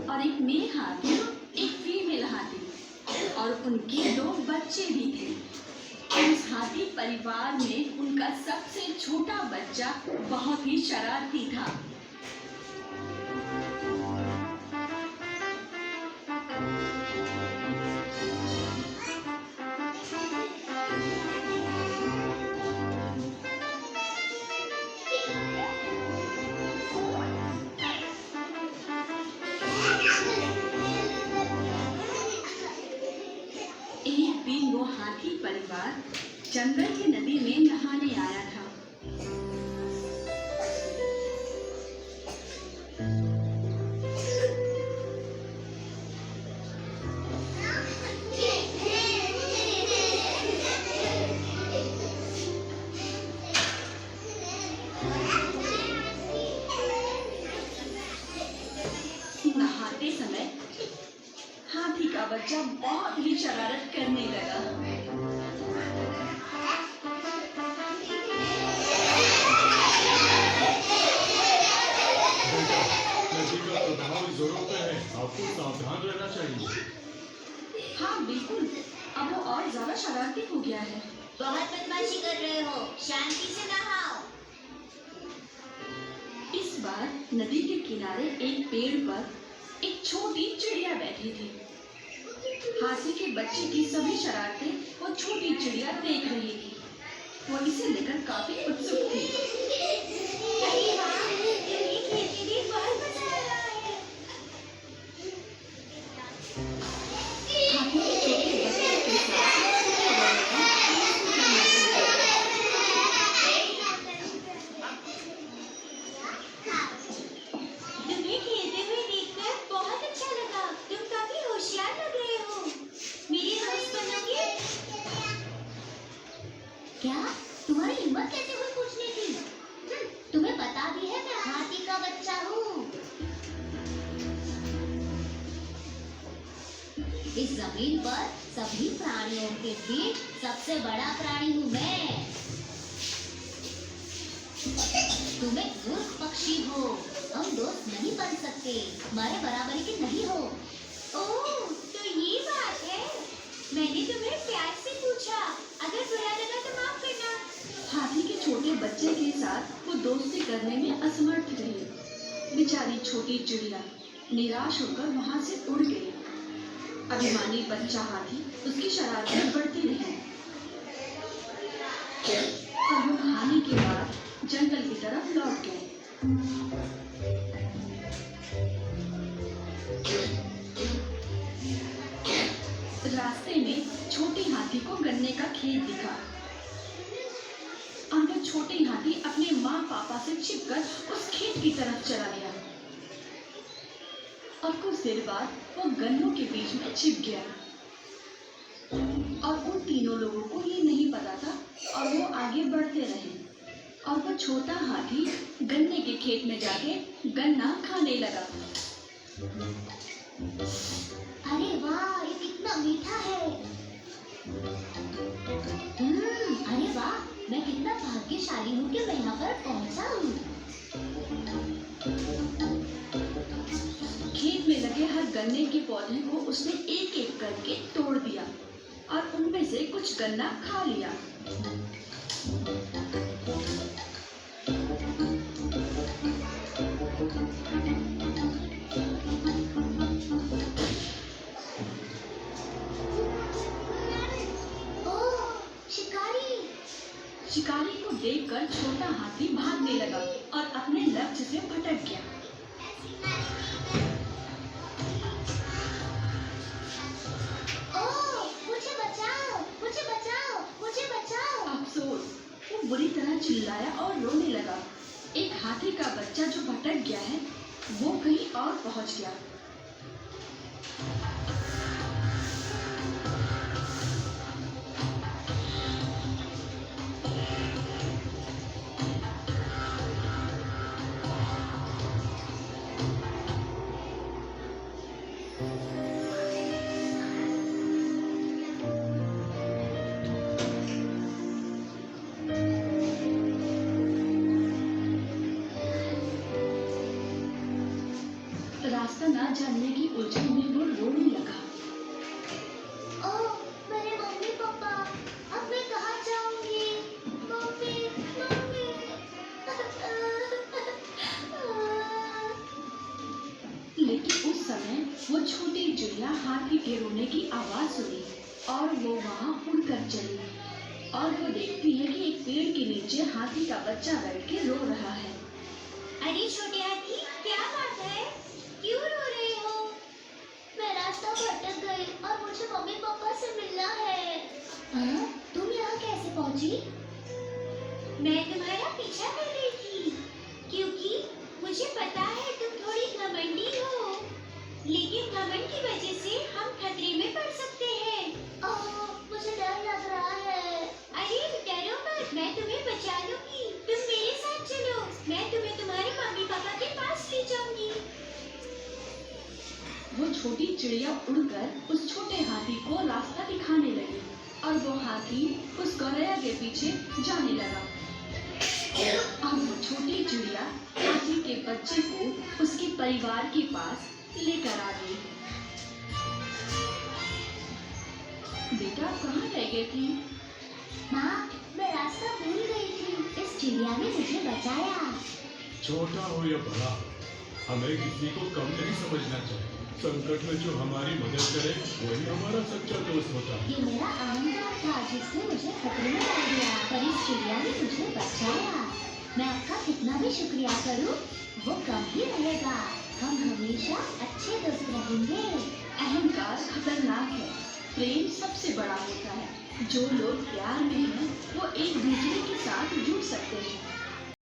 और एक मेल हाथी, एक फीमेल हाथी और उनके 2 बच्चे भी थे। उस हाथी परिवार में उनका सबसे छोटा बच्चा बहुत ही शरारती था। एक दिन वो हाथी परिवार जंगल की नदी में नहाने आया था। नहाते समय हाथी का बच्चा बहुत ही शरारत करने लगा। नदी का प्रभाव जोरों पे है, आपको सावधान रहना चाहिए। हाँ बिल्कुल, अब वो और ज्यादा शरारती हो गया है। बहुत बदमाशी कर रहे हो, शांति से नहाओ। इस बार नदी के किनारे एक पेड़ पर एक छोटी चिड़िया बैठी थी। हाथी के बच्चे की सभी शरारतें वो छोटी चिड़िया देख रही थी। वो इसे लेकर काफी उत्सुक थी। अरे वाह, ये खेती भी बहुत मजा आ रहा है। हाथी के छोटे बच्चे के साथ तुम्हें खेलते हुए देखकर बहुत अच्छा लगा। तुम काफी होशियार लग रहे हो। मेरी दोस्त बनोगे? क्या? तुम्हारी हिम्मत कैसे हुई पूछने की? तुम्हें पता भी है मैं हाथी का बच्चा हूँ। इस जमीन पर सभी प्राणियों के बीच सबसे बड़ा प्राणी हूँ मैं। तुम एक मूर्ख पक्षी हो, हम दोस्त नहीं बन सकते, हमारे बराबरी के नहीं हो। ओह, तो ये बात है। मैंने तुम्हें प्यार से पूछा, अगर बुरा लगा तो माफ करना। हाथी के छोटे बच्चे के साथ वो दोस्ती करने में असमर्थ रही। बेचारी छोटी चिड़िया निराश होकर वहां से उड़ गई। अभिमानी बच्चा हाथी उसकी शरारतें बढ़ती रही और वो खाने के बाद जंगल की तरफ लौट गए। रास्ते में छोटे हाथी को गन्ने का खेत दिखा और वो छोटे हाथी अपने माँ पापा से छिपकर उस खेत की तरफ चला गया और कुछ देर बाद वो गन्नों के बीच में छिप गया और उन तीनों लोगों को ये नहीं पता था और वो आगे बढ़ते रहे और वो छोटा हाथी गन्ने के खेत में जाके गन्ना खाने लगा। अरे वाह, ये कितना मीठा है। अरे वाह, मैं कितना भाग्यशाली हूँ कि मैं यहाँ पर पहुँचा हूँ। खेत में लगे हर गन्ने के पौधे को उसने एक एक करके तोड़ दिया और उनमें से कुछ गन्ना खा लिया। शिकारी को देखकर छोटा हाथी भागने लगा और अपने लक्ष्य से भटक गया। ओह, मुझे बचाओ, मुझे बचाओ, मुझे बचाओ। अफसोस, वो बुरी तरह चिल्लाया और रोने लगा। एक हाथी का बच्चा जो भटक गया है वो कहीं और पहुंच गया। रास्ता न जानने की उलझन में वो रोने लगा। ओह, मेरे मम्मी पापा, अब मैं कहाँ जाऊंगी? Mummy, mummy. लेकिन उस समय वो छोटी चिड़िया हाथी के रोने की आवाज सुनी और वो वहाँ उड़कर चली और वो देखती है कि एक पेड़ के नीचे हाथी का बच्चा बैठ के रो रहा है। अरे छोटे हाथी, क्या बात है? क्यों रो रहे हो? मैं रास्ता भटक गई और मुझे मम्मी पापा से मिलना है। हाँ? तुम यहाँ कैसे पहुँची? मैं तुम्हारा पीछा कर रही थी क्योंकि मुझे पता है तुम थोड़ी घमंडी हो, लेकिन घमंड की वजह से हम खतरे में पड़ सकते हैं। मुझे डर लग रहा है। अरे डरो मत, मैं तुम्हें बचा लूंगी। तुम मेरे साथ चलो, मैं तुम्हें तुम्हारे मम्मी पापा के पास ले जाऊंगी। वो छोटी चिड़िया उड़कर उस छोटे हाथी को रास्ता दिखाने लगी और वो हाथी उस गौरैया के पीछे जाने लगा। अब वो छोटी चिड़िया हाथी के बच्चे को उसके परिवार के पास लेकर आ गई। बेटा कहाँ रह गए थे? माँ, मैं रास्ता भूल गई थी। इस चिड़िया ने मुझे बचाया। छोटा हो या बड़ा, हमें किसी को कम नहीं समझना चाहिए। संकट में जो हमारी मदद करे वही हमारा सच्चा दोस्त होता है। ये मेरा अहंकार था जिसने मुझे खतरे में डाल दिया, पर इस चिड़िया ने मुझे बचाया। मैं आपका कितना भी शुक्रिया करूं, वो कम ही रहेगा। हम हमेशा अच्छे दोस्त रहेंगे। अहंकार खतरनाक है, प्रेम सबसे बड़ा होता है। जो लोग प्यार में हैं वो एक दूसरे के साथ जुड़ सकते हैं।